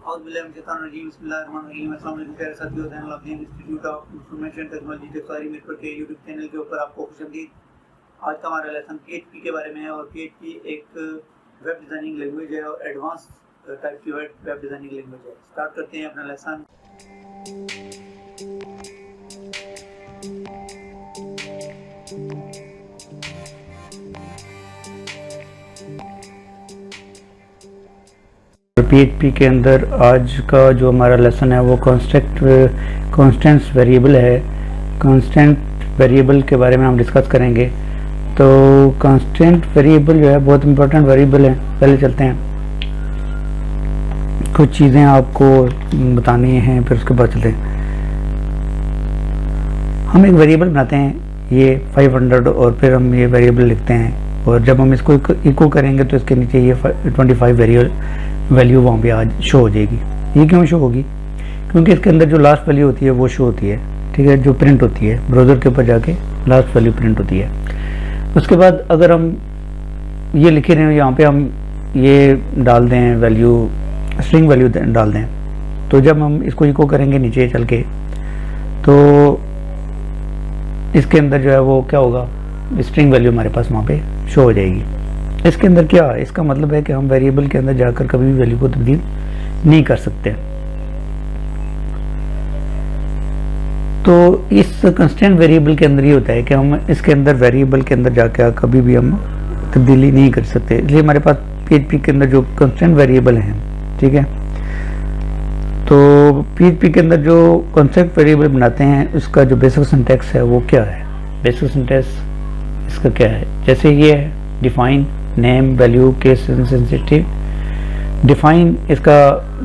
बिस्मिल्लाहिर्रहमानिर्रहीम। अस्सलाम वालेकुम प्यारे साथियों, Zainul Abdin institute of information technology Teksari Mirpur के यूट्यूब चैनल के ऊपर आपको खुशामदीद। आज का हमारा लेसन PHP के बारे में है और PHP एक वेब डिज़ाइनिंग लैंग्वेज है और एडवांस टाइप की वेब डिज़ाइनिंग लैंग्वेज है। स्टार्ट करते हैं अपना लेसन। PHP के अंदर आज का जो हमारा लेसन है वो कॉन्स्टेंट्स वेरिएबल है। कॉन्स्टेंट वेरिएबल के बारे में हम डिस्कस करेंगे। तो कॉन्स्टेंट वेरिएबल जो है बहुत इंपॉर्टेंट वेरिएबल है। पहले चलते हैं, कुछ चीज़ें आपको बतानी हैं, फिर उसके बाद चलते हैं। हम एक वेरिएबल बनाते हैं, ये 500, और फिर हम ये वेरिएबल लिखते हैं, और जब हम इसको इको करेंगे तो इसके नीचे ये 25 वैल्यू वहाँ पे आज शो हो जाएगी। ये क्यों शो होगी? क्योंकि इसके अंदर जो लास्ट वैल्यू होती है वो शो होती है, ठीक है, जो प्रिंट होती है ब्राउज़र के ऊपर जाके लास्ट वैल्यू प्रिंट होती है। उसके बाद अगर हम ये लिखे रहे हैं, यहाँ पे हम ये डाल दें वैल्यू, स्ट्रिंग वैल्यू डाल दें, तो जब हम इसको इको करेंगे नीचे चल के, तो इसके अंदर जो है वो क्या होगा, स्ट्रिंग वैल्यू हमारे पास वहाँ पे शो हो जाएगी। इसके अंदर क्या है? इसका मतलब है कि हम वेरिएबल के अंदर जाकर कभी भी वैल्यू को तब्दील नहीं कर सकते। तो इस कंस्टेंट वेरिएबल के अंदर ये होता है कि हम इसके अंदर वेरिएबल के अंदर जाकर कभी भी हम तब्दीली नहीं कर सकते। इसलिए हमारे पास PHP के अंदर जो कंस्टेंट वेरिएबल हैं, ठीक है, तो PHP के अंदर जो कंस्टेंट वेरिएबल बनाते हैं उसका जो बेसिक सिंटैक्स है वो क्या है? बेसिक सिंटैक्स इसका क्या है? जैसे ये है define name value case sensitive. Define इसका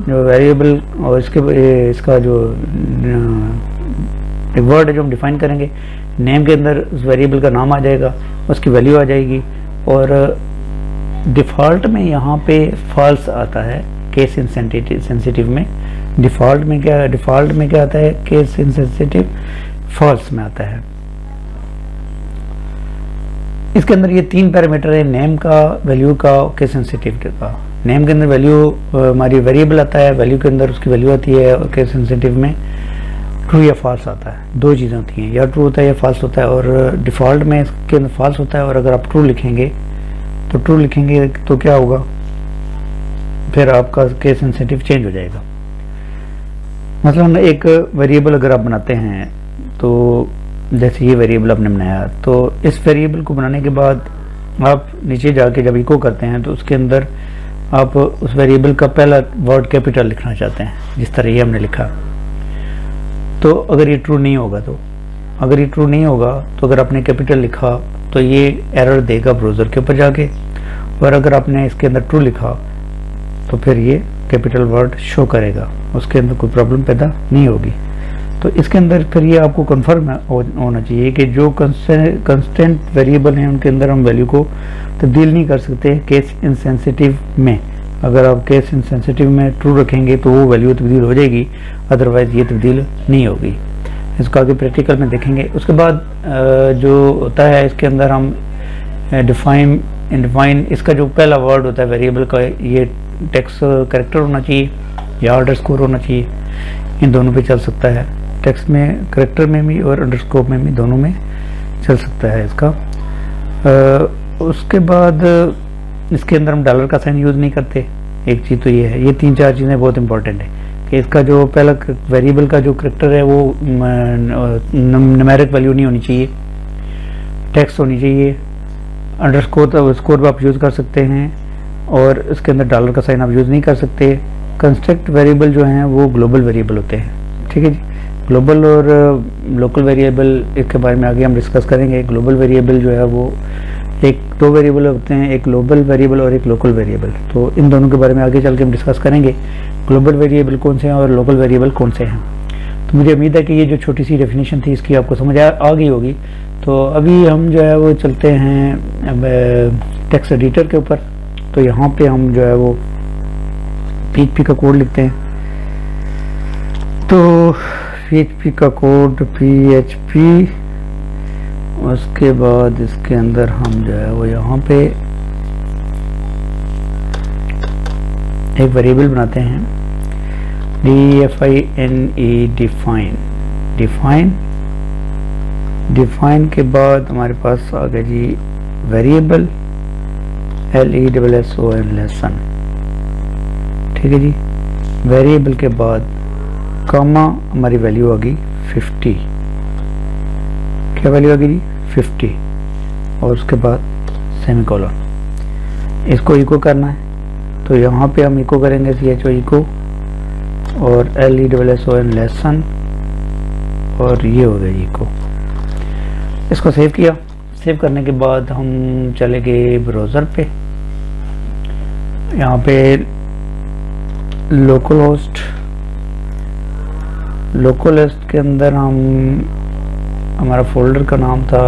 जो वेरिएबल और इसका जो एक वर्ड है जो हम डिफाइन करेंगे। नेम के अंदर उस वेरिएबल का नाम आ जाएगा, उसकी वैल्यू आ जाएगी, और डिफ़ॉल्ट में यहाँ पे फॉल्स आता है केस सेंसिटिव में। डिफ़ॉल्ट में क्या आता है? केस इनसेंसिटिव फॉल्स में आता है। इसके अंदर ये 3 पैरामीटर है, नेम का, वैल्यू का, केस सेंसिटिव का। नेम के अंदर वैल्यू हमारी वेरिएबल आता है, वैल्यू के अंदर उसकी वैल्यू आती है, और केस सेंसिटिव में ट्रू या फॉल्स आता है। दो चीज़ें होती हैं, या ट्रू होता है या फॉल्स होता है, और डिफ़ॉल्ट में इसके अंदर फॉल्स होता है। और अगर आप ट्रू लिखेंगे तो क्या होगा, फिर आपका केस सेंसिटिव चेंज हो जाएगा। मतलब एक वेरिएबल अगर आप बनाते हैं, तो जैसे ये वेरिएबल आपने बनाया, तो इस वेरिएबल को बनाने के बाद आप नीचे जाके जब इको करते हैं तो उसके अंदर आप उस वेरिएबल का पहला वर्ड कैपिटल लिखना चाहते हैं, जिस तरह ये हमने लिखा। तो अगर ये ट्रू नहीं होगा तो अगर आपने कैपिटल लिखा तो ये एरर देगा ब्राउज़र के ऊपर जाके, और अगर आपने इसके अंदर ट्रू लिखा तो फिर ये कैपिटल वर्ड शो करेगा, उसके अंदर कोई प्रॉब्लम पैदा नहीं होगी। तो इसके अंदर फिर ये आपको कन्फर्म होना चाहिए कि जो कंस्टेंट वेरिएबल हैं उनके अंदर हम वैल्यू को तब्दील नहीं कर सकते केस इनसेंसिटिव में। अगर आप केस इनसेंसिटिव में ट्रू रखेंगे तो वो वैल्यू तब्दील हो जाएगी, अदरवाइज़ ये तब्दील नहीं होगी। इसको आगे प्रैक्टिकल में देखेंगे। उसके बाद जो होता है इसके अंदर हम डिफाइन इसका जो पहला वर्ड होता है वेरिएबल का, ये टेक्स्ट कैरेक्टर होना चाहिए या अंडरस्कोर होना चाहिए। इन दोनों पे चल सकता है, टेक्स्ट में, कैरेक्टर में भी और अंडरस्कोर में भी, दोनों में चल सकता है इसका। उसके बाद इसके अंदर हम डॉलर का साइन यूज़ नहीं करते। एक चीज़ तो ये है, ये 3-4 चीज़ें बहुत इंपॉर्टेंट है कि इसका जो पहला वेरिएबल का जो कैरेक्टर है वो न्यूमेरिक वैल्यू नहीं होनी चाहिए, टेक्स्ट होनी चाहिए। अंडरस्कोर आप यूज़ कर सकते हैं, और इसके अंदर डॉलर का साइन आप यूज़ नहीं कर सकते। कंस्ट्रक्ट वेरिएबल जो हैं वो ग्लोबल वेरिएबल होते हैं, ठीक है जी। ग्लोबल और लोकल वेरिएबल इसके बारे में आगे हम डिस्कस करेंगे। ग्लोबल वेरिएबल जो है वो दो वेरिएबल होते हैं, एक ग्लोबल वेरिएबल और एक लोकल वेरिएबल। तो इन दोनों के बारे में आगे चल के हम डिस्कस करेंगे, ग्लोबल वेरिएबल कौन से हैं और लोकल वेरिएबल कौन से हैं। तो मुझे उम्मीद है कि ये जो छोटी सी डेफिनेशन थी इसकी आपको समझ आ गई होगी। तो अभी हम जो है वो चलते हैं अब टेक्स्ट एडिटर के ऊपर। तो यहाँ पे हम जो है वो PHP का कोड लिखते हैं। तो PHP का कोड PHP, उसके बाद इसके अंदर हम जो है वो यहाँ पे एक वेरिएबल बनाते हैं DEFINE डिफाइन। डिफाइन के बाद हमारे पास आ गया जी वेरिएबल LESSON लेसन। ठीक है जी, वेरिएबल के बाद कॉमा हमारी वैल्यू आ गई 50। क्या वैल्यू आ गई जी 50, और उसके बाद सेमीकोलन। इसको इको करना है तो यहाँ पे हम इको करेंगे CHO इको और LESSON लेसन, और ये हो गया इको। इसको सेव किया। सेव करने के बाद हम चले गए ब्राउज़र पे। यहाँ पे लोकल होस्ट के अंदर हम, हमारा फोल्डर का नाम था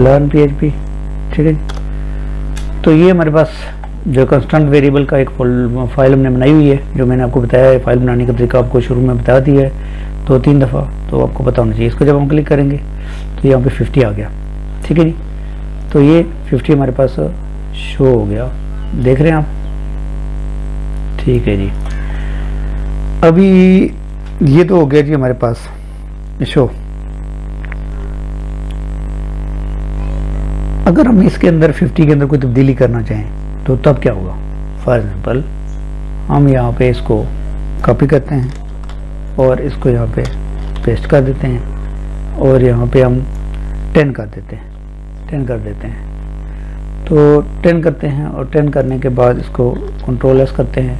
लर्न PHP। ठीक है, तो ये हमारे पास जो कंस्टेंट वेरिएबल का एक फाइल हमने बनाई हुई है, जो मैंने आपको बताया है। फाइल बनाने का तरीका आपको शुरू में बता दिया है 2-3 दफ़ा, तो आपको पता होना चाहिए। इसको जब हम क्लिक करेंगे तो यहाँ पे 50 आ गया। ठीक है जी, तो ये 50 हमारे पास शो हो गया, देख रहे हैं आप। ठीक है जी, अभी ये तो हो गया जी हमारे पास शो। अगर हम इसके अंदर 50 के अंदर कोई तब्दीली करना चाहें तो तब क्या होगा? फॉर एग्जाम्पल हम यहाँ पे इसको कॉपी करते हैं और इसको यहाँ पे पेस्ट कर देते हैं, और यहाँ पे हम 10 कर देते हैं। तो 10 करते हैं, और 10 करने के बाद इसको कंट्रोल S करते हैं।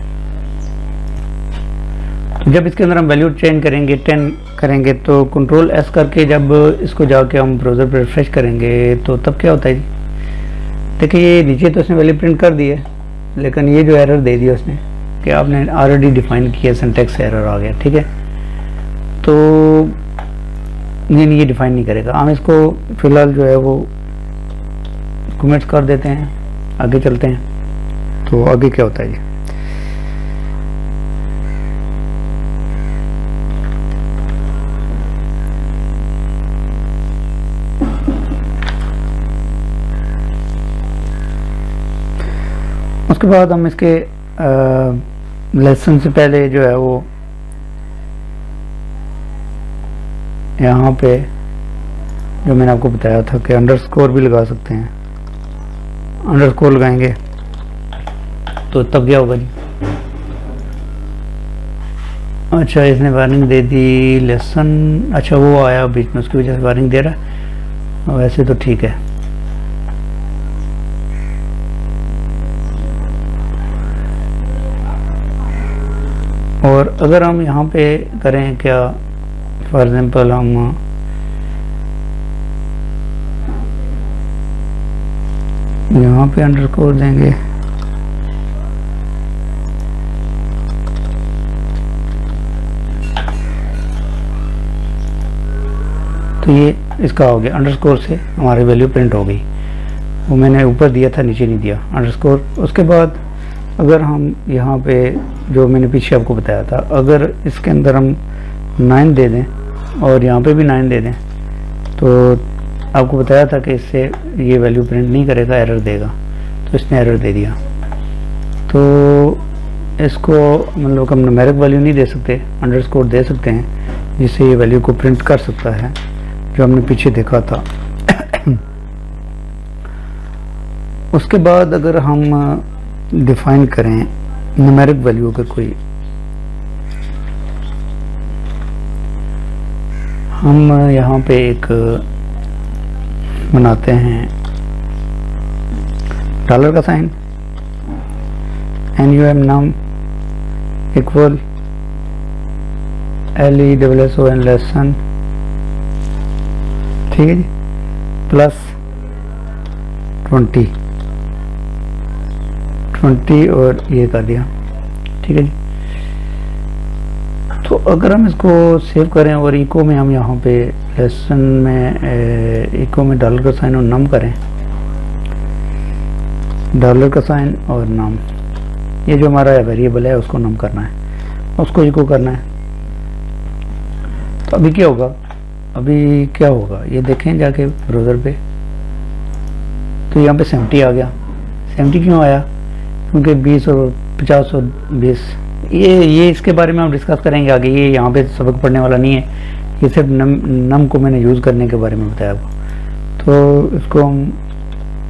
तो जब इसके अंदर हम वैल्यू चेंज करेंगे, 10 करेंगे, तो कंट्रोल S करके जब इसको जाके हम ब्राउज़र पर रिफ्रेश करेंगे तो तब क्या होता है जी? देखिए, ये नीचे तो उसने वैल्यू प्रिंट कर दी है, लेकिन ये जो एरर दे दिया उसने कि आपने ऑलरेडी डिफाइन किया, सिंटैक्स एरर आ गया। ठीक है, तो ये डिफाइन नहीं करेगा। हम इसको फिलहाल जो है वो कमेंट्स कर देते हैं, आगे चलते हैं। तो आगे क्या होता है जी? उसके बाद हम इसके लेसन से पहले जो है वो यहाँ पे जो मैंने आपको बताया था कि अंडरस्कोर भी लगा सकते हैं। अंडरस्कोर लगाएंगे तो तब क्या होगा जी? अच्छा, इसने वार्निंग दे दी लेसन। अच्छा, वो आया बीच में, उसकी वजह से वार्निंग दे रहा है। वैसे तो ठीक है। और अगर हम यहाँ पे करें क्या, फॉर एग्जाम्पल हम यहाँ पे अंडरस्कोर देंगे, तो ये इसका हो गया। अंडरस्कोर से हमारी वैल्यू प्रिंट हो गई। वो मैंने ऊपर दिया था, नीचे नहीं दिया अंडरस्कोर। उसके बाद अगर हम यहाँ पे जो मैंने पीछे आपको बताया था, अगर इसके अंदर हम 9 दे दें और यहाँ पे भी 9 दे दें, तो आपको बताया था कि इससे ये वैल्यू प्रिंट नहीं करेगा, एरर देगा। तो इसने एरर दे दिया। तो इसको मतलब हम न्यूमेरिक वैल्यू नहीं दे सकते, अंडरस्कोर दे सकते हैं, जिससे ये वैल्यू को प्रिंट कर सकता है, जो हमने पीछे देखा था। उसके बाद अगर हम डिफाइन करें न्यूमेरिक वैल्यू का कोई, हम यहाँ पे एक बनाते हैं डॉलर का sign, NUM equal LESSON lesson. ठीक है जी, प्लस 20 और ये कर दिया। ठीक है जी, तो अगर हम इसको सेव करें और इको में हम यहाँ पे लेसन में इको में डॉलर का साइन और नम करें, डॉलर का साइन और नम, ये जो हमारा वेरिएबल है उसको नम करना है, उसको इको करना है। तो अभी क्या होगा? ये देखें जाके ब्राउज़र पे, तो यहाँ पे 70 आ गया। 70 क्यों आया? क्योंकि 20 और 50 और 20 ये इसके बारे में हम डिस्कस करेंगे आगे। ये यहाँ पे सबक पढ़ने वाला नहीं है, ये सिर्फ नम को मैंने यूज़ करने के बारे में बताया आपको। तो इसको हम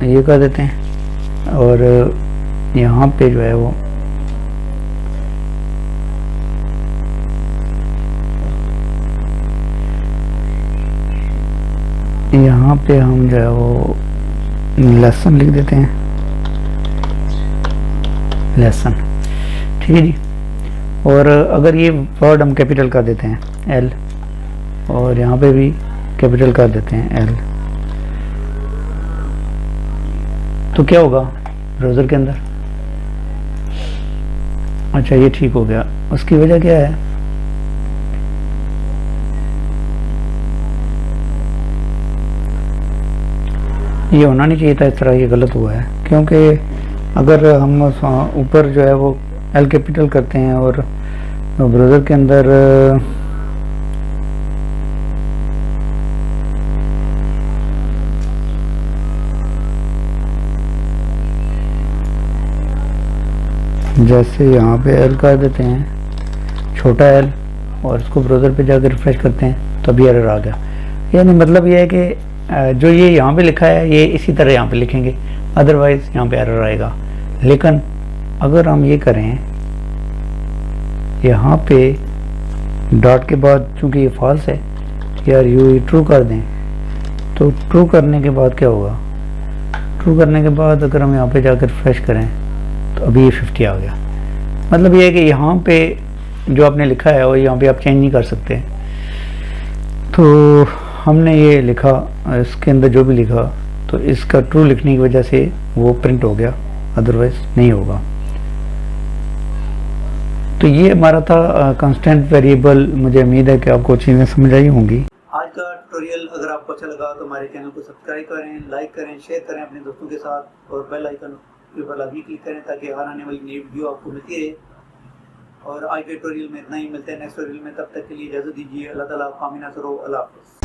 ये कर देते हैं और यहाँ पे जो है वो यहाँ पे हम जो है वो लेसन लिख देते हैं, लेसन, ठीक है जी। और अगर ये वर्ड हम कैपिटल कर देते हैं एल, और यहाँ पे भी कैपिटल कर देते हैं एल, तो क्या होगा ब्राउज़र के अंदर? अच्छा ये ठीक हो गया। उसकी वजह क्या है? ये होना नहीं चाहिए था इस तरह, ये गलत हुआ है। क्योंकि अगर हम ऊपर जो है वो एल कैपिटल करते हैं और ब्राउज़र के अंदर जैसे यहाँ पे एल कर देते हैं, छोटा एल, और इसको ब्राउज़र पे जाकर रिफ्रेश करते हैं तभी एरर आ गया। यानी मतलब ये है कि जो ये यहाँ पे लिखा है ये इसी तरह यहाँ पे लिखेंगे, अदरवाइज यहाँ पे एरर आएगा। लेकिन अगर हम ये करें, यहाँ पे डॉट के बाद चूंकि ये फॉल्स है यार, ये ट्रू कर दें, तो ट्रू करने के बाद क्या होगा? ट्रू करने के बाद अगर हम यहाँ पे जाकर रिफ्रेश करें तो अभी ये 50 आ गया। मतलब ये है कि यहाँ पे जो आपने लिखा है वो यहाँ पे आप चेंज नहीं कर सकते। तो हमने ये लिखा, इसके अंदर जो भी लिखा, तो इसका ट्रू लिखने की वजह से वो प्रिंट हो गया, अदरवाइज नहीं होगा। तो ये हमारा था कांस्टेंट वेरिएबल। मुझे उम्मीद है कि आपको चीज़ें समझ आई होंगी। आज का ट्यूटोरियल अगर आपको अच्छा लगा तो हमारे चैनल को सब्सक्राइब करें, लाइक करें, शेयर करें अपने दोस्तों के साथ, और बेल आइकन के ऊपर लाजमी क्लिक करें ताकि हर आने वाली नई वीडियो आपको मिलती रहे। और आज के ट्यूटोरियल में इतना ही, मिलते हैं नेक्स्ट ट्यूटोरियल में। तब तक के लिए इजाज़त दीजिए। अल्लाह ताला आपको आमीन, अल्लाह हाफ़िज़।